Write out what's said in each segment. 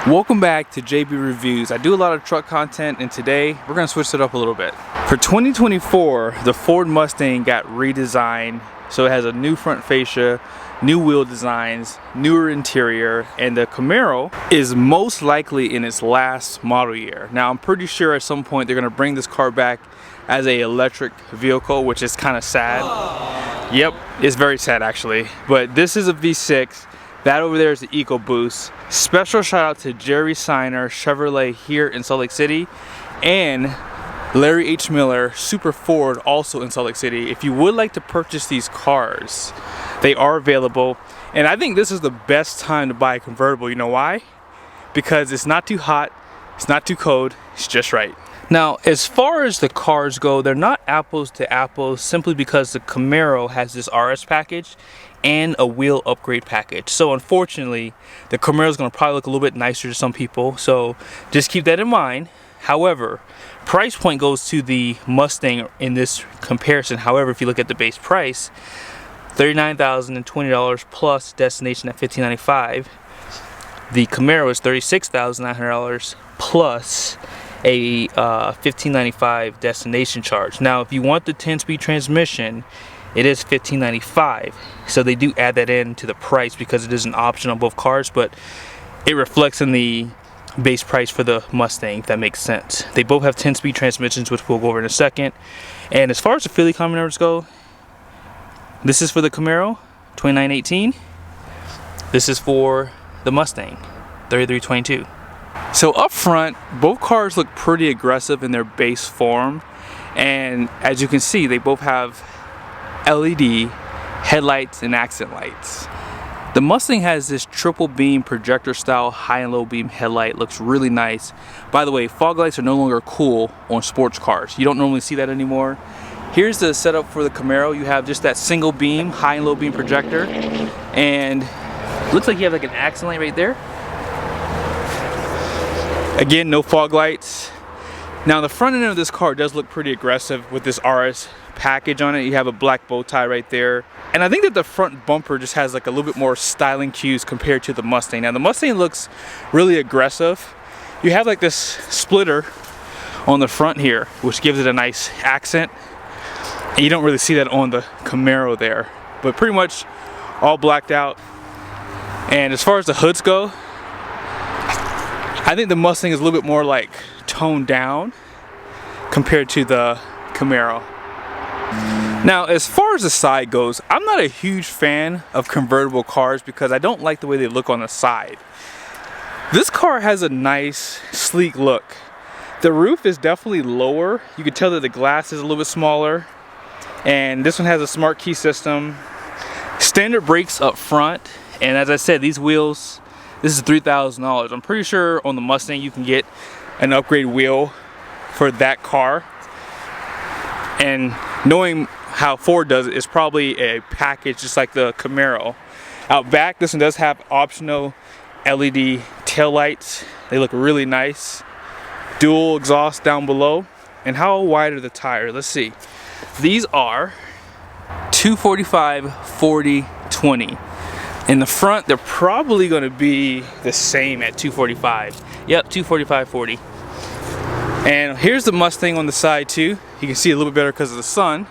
Welcome back to JB Reviews. I do a lot of truck content, and today we're going to switch it up a little bit. For 2024, the Ford Mustang got redesigned, so it has a new front fascia, new wheel designs, newer interior, and the Camaro is most likely in its last model year. Now, I'm pretty sure at some point they're going to bring this car back as an electric vehicle, which is kind of sad. Yep, it's very sad actually. But this is a V6. That over there is the EcoBoost. Special shout out to Jerry Seiner Chevrolet here in Salt Lake City, and Larry H. Miller Super Ford also in Salt Lake City. If you would like to purchase these cars, they are available. And I think this is the best time to buy a convertible. You know why? Because it's not too hot, it's not too cold, it's just right. Now, as far as the cars go, they're not apples to apples simply because the Camaro has this RS package and a wheel upgrade package. So unfortunately, the Camaro is going to probably look a little bit nicer to some people. So just keep that in mind. However, price point goes to the Mustang in this comparison. However, if you look at the base price, $39,020 plus destination at $1,595. The Camaro is $36,900 plus a $1,595 destination charge. Now, if you want the 10-speed transmission, it is $1,595. So they do add that in to the price because it is an option on both cars, but it reflects in the base price for the Mustang, if that makes sense. They both have 10-speed transmissions, which we'll go over in a second. And as far as the Philly common numbers go, this is for the Camaro, 2918. This is for the Mustang, 3322. So up front, both cars look pretty aggressive in their base form, and as you can see, they both have LED headlights and accent lights. The Mustang has this triple beam projector style high and low beam headlight. Looks really nice. By the way, fog lights are no longer cool on sports cars. You don't normally see that anymore. Here's the setup for the Camaro. You have just that single beam high and low beam projector, and looks like you have like an accent light right there. Again, no fog lights. Now the front end of this car does look pretty aggressive with this RS package on it. You have a black bow tie right there. And I think that the front bumper just has like a little bit more styling cues compared to the Mustang. Now the Mustang looks really aggressive. You have like this splitter on the front here, which gives it a nice accent. And you don't really see that on the Camaro there. But pretty much all blacked out. And as far as the hoods go, I think the Mustang is a little bit more like toned down compared to the Camaro. Now, as far as the side goes, I'm not a huge fan of convertible cars because I don't like the way they look on the side. This car has a nice, sleek look. The roof is definitely lower. You can tell that the glass is a little bit smaller. And this one has a smart key system. Standard brakes up front. And as I said, these wheels, this is $3,000. I'm pretty sure on the Mustang you can get an upgrade wheel for that car. And knowing how Ford does it, it's probably a package just like the Camaro. Out back, this one does have optional LED taillights. They look really nice. Dual exhaust down below. And how wide are the tires? Let's see. These are 245, 40, 20. In the front, they're probably going to be the same at 245. Yep, 245, 40. And here's the Mustang on the side too. You can see a little bit better because of the sun.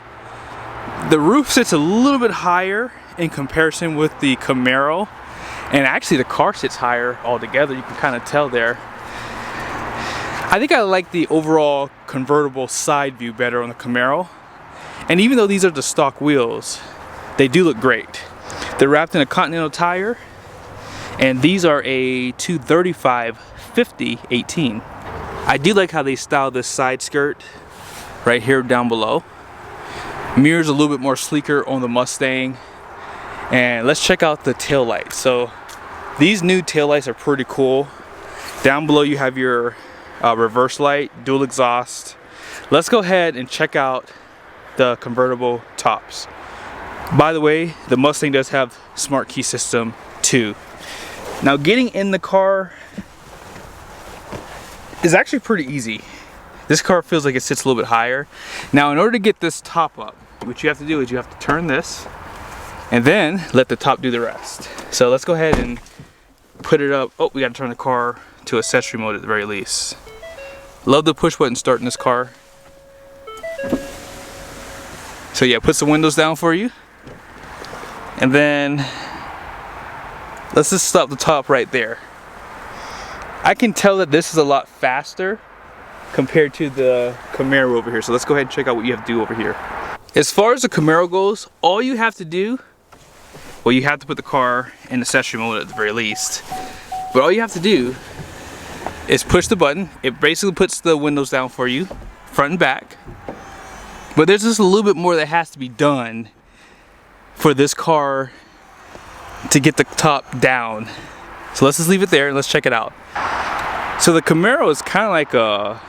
The roof sits a little bit higher in comparison with the Camaro. And actually the car sits higher altogether. You can kind of tell there. I think I like the overall convertible side view better on the Camaro. And even though these are the stock wheels, they do look great. They're wrapped in a Continental tire, and these are a 235 50 18. I do like how they style this side skirt right here down below. Mirrors a little bit more sleeker on the Mustang. And let's check out the taillights. So these new taillights are pretty cool. Down below you have your reverse light, dual exhaust. Let's go ahead and check out the convertible tops. By the way, the Mustang does have smart key system too. Now getting in the car is actually pretty easy. This car feels like it sits a little bit higher. Now in order to get this top up, what you have to do is you have to turn this and then let the top do the rest. So let's go ahead and put it up. Oh, we gotta turn the car to accessory mode at the very least. Love the push button start in this car. So yeah, puts the windows down for you. And then let's just stop the top right there. I can tell that this is a lot faster compared to the Camaro over here. So let's go ahead and check out what you have to do over here. As far as the Camaro goes, all you have to do, well, you have to put the car in accessory mode at the very least. But all you have to do is push the button. It basically puts the windows down for you, front and back. But there's just a little bit more that has to be done for this car to get the top down. So let's just leave it there and let's check it out. So the Camaro is kind of like a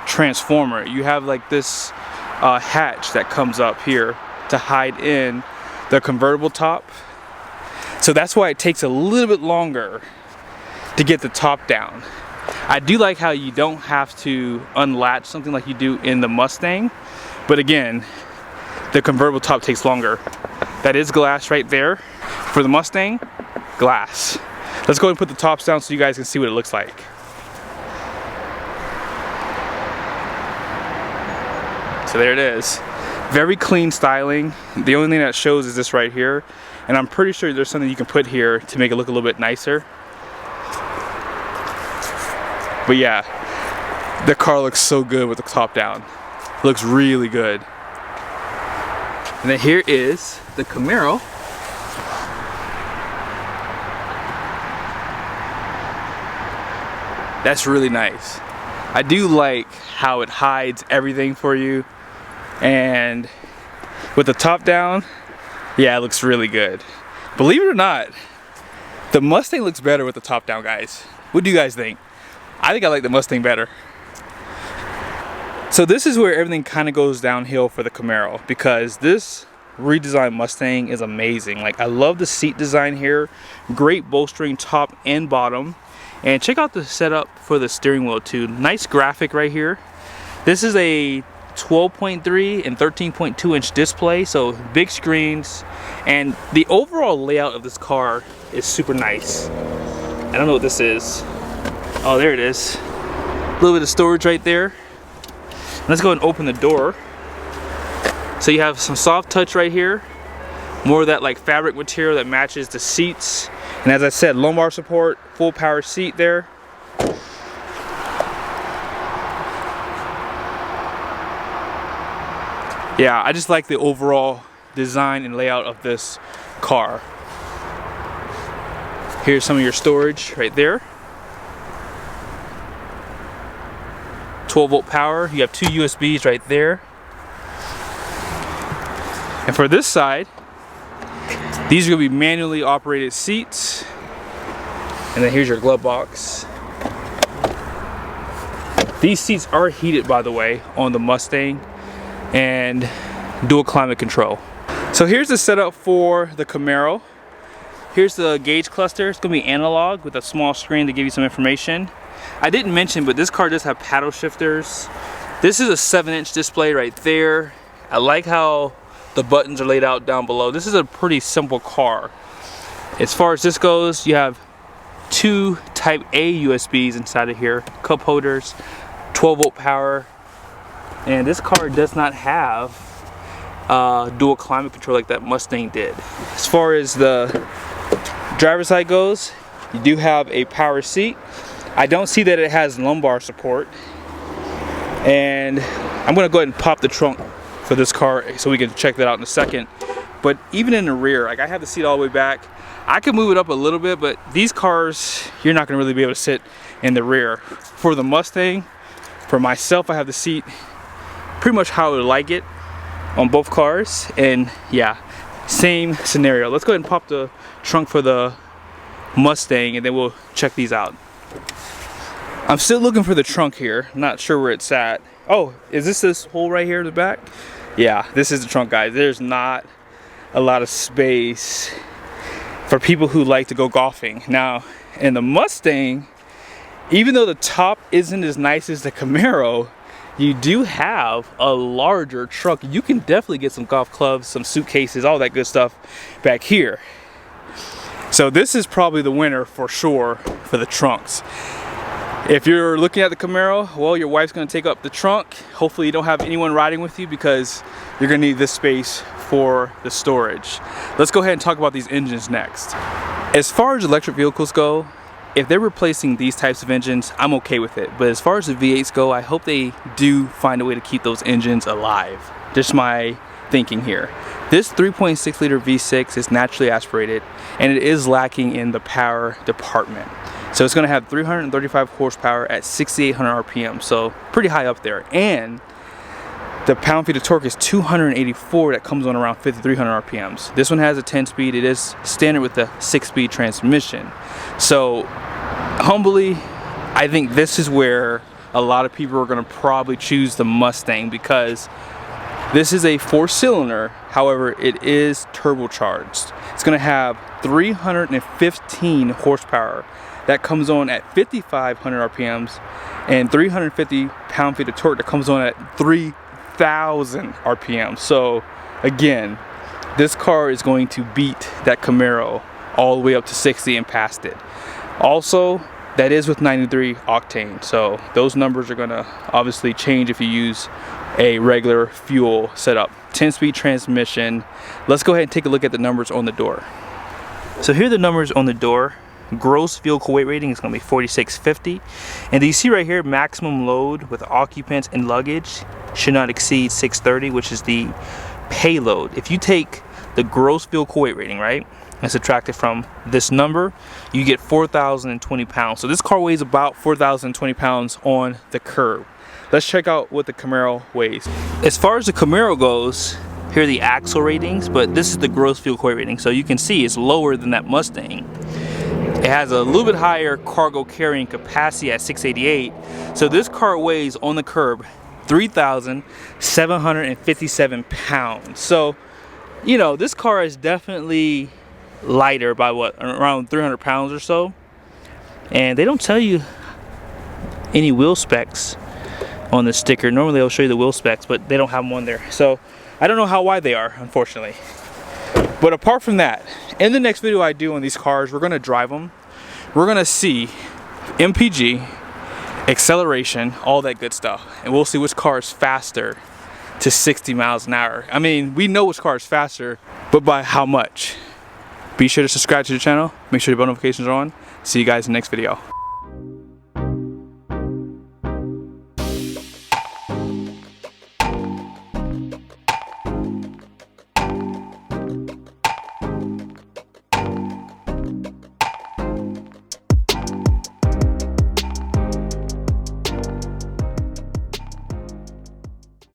transformer. You have like this hatch that comes up here to hide in the convertible top. So that's why it takes a little bit longer to get the top down. I do like how you don't have to unlatch something like you do in the Mustang. But again, the convertible top takes longer. That is glass right there. For the Mustang, glass. Let's go ahead and put the tops down so you guys can see what it looks like. So there it is. Very clean styling. The only thing that shows is this right here. And I'm pretty sure there's something you can put here to make it look a little bit nicer. But yeah, the car looks so good with the top down. Looks really good. And then here is the Camaro. That's really nice. I do like how it hides everything for you. And with the top down, yeah, it looks really good. Believe it or not, the Mustang looks better with the top down, guys. What do you guys think? I think I like the Mustang better. So this is where everything kind of goes downhill for the Camaro, because this redesigned Mustang is amazing. Like, I love the seat design here. Great bolstering top and bottom. And check out the setup for the steering wheel too. Nice graphic right here. This is a 12.3 and 13.2 inch display, so big screens. And the overall layout of this car is super nice. I don't know what this is. Oh, there it is. A little bit of storage right there. Let's go and open the door. So you have some soft touch right here. More of that like fabric material that matches the seats. And as I said, lumbar support, full power seat there. Yeah, I just like the overall design and layout of this car. Here's some of your storage right there. 12-volt power. You have two USBs right there. And for this side, these are going to be manually operated seats. And then here's your glove box. These seats are heated, by the way, on the Mustang, and dual climate control. So here's the setup for the Camaro. Here's the gauge cluster. It's going to be analog with a small screen to give you some information. I didn't mention, but this car does have paddle shifters. This is a 7-inch display right there. I like how the buttons are laid out down below. This is a pretty simple car. As far as this goes, you have two type A USBs inside of here, cup holders, 12-volt power, and this car does not have dual climate control like that Mustang did. As far as the driver's side goes, you do have a power seat. I don't see that it has lumbar support, and I'm gonna go ahead and pop the trunk for this car so we can check that out in a second. But even in the rear, like, I have the seat all the way back. I can move it up a little bit, but these cars, you're not gonna really be able to sit in the rear. For the Mustang, for myself, I have the seat pretty much how I would like it on both cars. And yeah, same scenario. Let's go ahead and pop the trunk for the Mustang and then we'll check these out. I'm still looking for the trunk here. Not sure where it's at. Oh, is this hole right here in the back? Yeah, this is the trunk, guys. There's not a lot of space for people who like to go golfing. Now, in the Mustang, even though the top isn't as nice as the Camaro, you do have a larger trunk. You can definitely get some golf clubs, some suitcases, all that good stuff back here. So this is probably the winner for sure for the trunks. If you're looking at the Camaro, well, your wife's gonna take up the trunk. Hopefully you don't have anyone riding with you because you're gonna need this space for the storage. Let's go ahead and talk about these engines next. As far as electric vehicles go, if they're replacing these types of engines, I'm okay with it. But as far as the V8s go, I hope they do find a way to keep those engines alive. Just my thinking here. This 3.6 liter V6 is naturally aspirated and it is lacking in the power department. So it's gonna have 335 horsepower at 6,800 RPM, so pretty high up there. And the pound-feet of torque is 284, that comes on around 5,300 RPMs. This one has a 10-speed, it is standard with the 6-speed transmission. So humbly, I think this is where a lot of people are gonna probably choose the Mustang because this is a 4-cylinder, however, it is turbocharged. It's gonna have 315 horsepower. That comes on at 5,500 RPMs and 350 pound-feet of torque that comes on at 3,000 RPMs. So again, this car is going to beat that Camaro all the way up to 60 and past it. Also, that is with 93 octane. So those numbers are gonna obviously change if you use a regular fuel setup. 10-speed transmission. Let's go ahead and take a look at the numbers on the door. So here are the numbers on the door. Gross vehicle weight rating is going to be 4650, and you see right here, maximum load with occupants and luggage should not exceed 630, which is the payload. If you take the gross vehicle weight rating, right, and subtract it from this number, you get 4,020 pounds. So this car weighs about 4,020 pounds on the curb. Let's check out what the Camaro weighs. As far as the Camaro goes, here are the axle ratings, but this is the gross vehicle weight rating, so you can see it's lower than that Mustang. It has a little bit higher cargo carrying capacity at 688. So this car weighs on the curb 3,757 pounds. So, you know, this car is definitely lighter by what, around 300 pounds or so. And they don't tell you any wheel specs on the sticker. Normally they'll show you the wheel specs, but they don't have them on there. So I don't know how wide they are, unfortunately. But apart from that, in the next video I do on these cars, we're gonna drive them. We're gonna see MPG, acceleration, all that good stuff. And we'll see which car is faster to 60 miles an hour. I mean, we know which car is faster, but by how much? Be sure to subscribe to the channel. Make sure your bell notifications are on. See you guys in the next video.